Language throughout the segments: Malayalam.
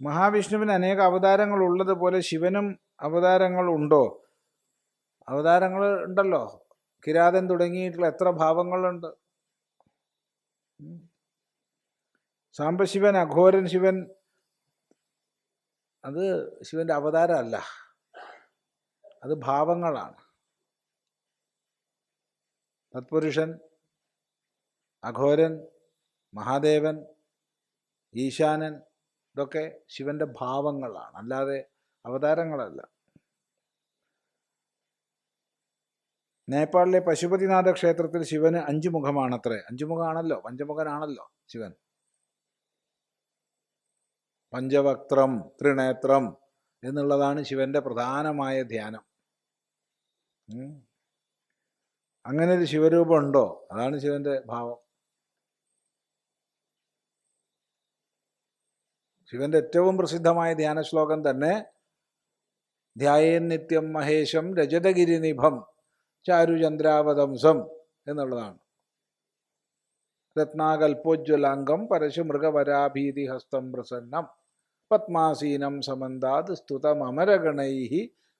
മഹാവിഷ്ണുവിന് അനേക അവതാരങ്ങൾ ഉള്ളതുപോലെ ശിവനും അവതാരങ്ങൾ ഉണ്ടോ? അവതാരങ്ങൾ ഉണ്ടല്ലോ. കിരാതൻ തുടങ്ങിയിട്ടുള്ള എത്ര ഭാവങ്ങളുണ്ട്. സാംബശിവൻ, അഘോരൻ ശിവൻ, അത് ശിവന്റെ അവതാരമല്ല, അത് ഭാവങ്ങളാണ്. തത്പുരുഷൻ, അഘോരൻ, മഹാദേവൻ, ഈശാനൻ, ഇതൊക്കെ ശിവന്റെ ഭാവങ്ങളാണ്, അല്ലാതെ അവതാരങ്ങളല്ല. നേപ്പാളിലെ പശുപതിനാഥ ക്ഷേത്രത്തിൽ ശിവന് 5 മുഖമാണത്രേ. 5 മുഖമാണല്ലോ, പഞ്ചമുഖനാണല്ലോ ശിവൻ. പഞ്ചവക്ത്രം, ത്രിനേത്രം എന്നുള്ളതാണ് ശിവന്റെ പ്രധാനമായ ധ്യാനം. അങ്ങനെ ഒരു ശിവരൂപം ഉണ്ടോ? അതാണ് ശിവന്റെ ഭാവം. ശിവന്റെ ഏറ്റവും പ്രസിദ്ധമായ ധ്യാന ശ്ലോകം തന്നെ ധ്യായേൻ നിത്യം മഹേശം രജതഗിരിനിഭം ചാരുചന്ദ്രാവതംസം എന്നുള്ളതാണ്. രത്നാകൽപ്പോജ്വലാംഗം പരശുമൃഗവരാഭീതി ഹസ്തം പ്രസന്നം പത്മാസീനം സമന്താത് സ്തുതമരഗണൈ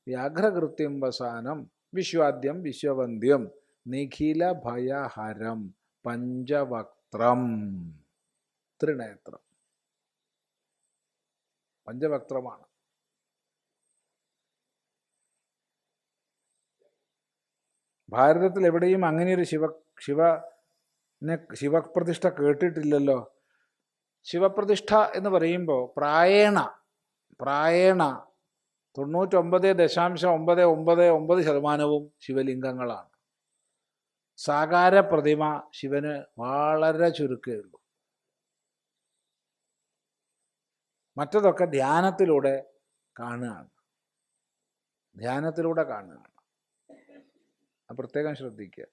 വ്യാഘ്രകൃത്യം വസാനം വിശ്വാദ്യം വിശ്വവന്ദ്യം നിഖില ഭയഹരം പഞ്ചവക്ത്രം. ത്രിനേത്രം പഞ്ചവക്ത്രമാണ്. ഭാരതത്തിൽ എവിടെയും അങ്ങനെയൊരു ശിവപ്രതിഷ്ഠ കേട്ടിട്ടില്ലല്ലോ. ശിവപ്രതിഷ്ഠ എന്ന് പറയുമ്പോൾ പ്രായേണ 99.999% ശിവലിംഗങ്ങളാണ്. സാകാര പ്രതിമ ശിവന് വളരെ ചുരുക്കമേ ഉള്ളൂ. മറ്റതൊക്കെ ധ്യാനത്തിലൂടെ കാണുകയാണ്. പ്രത്യേകം ശ്രദ്ധിക്കുക.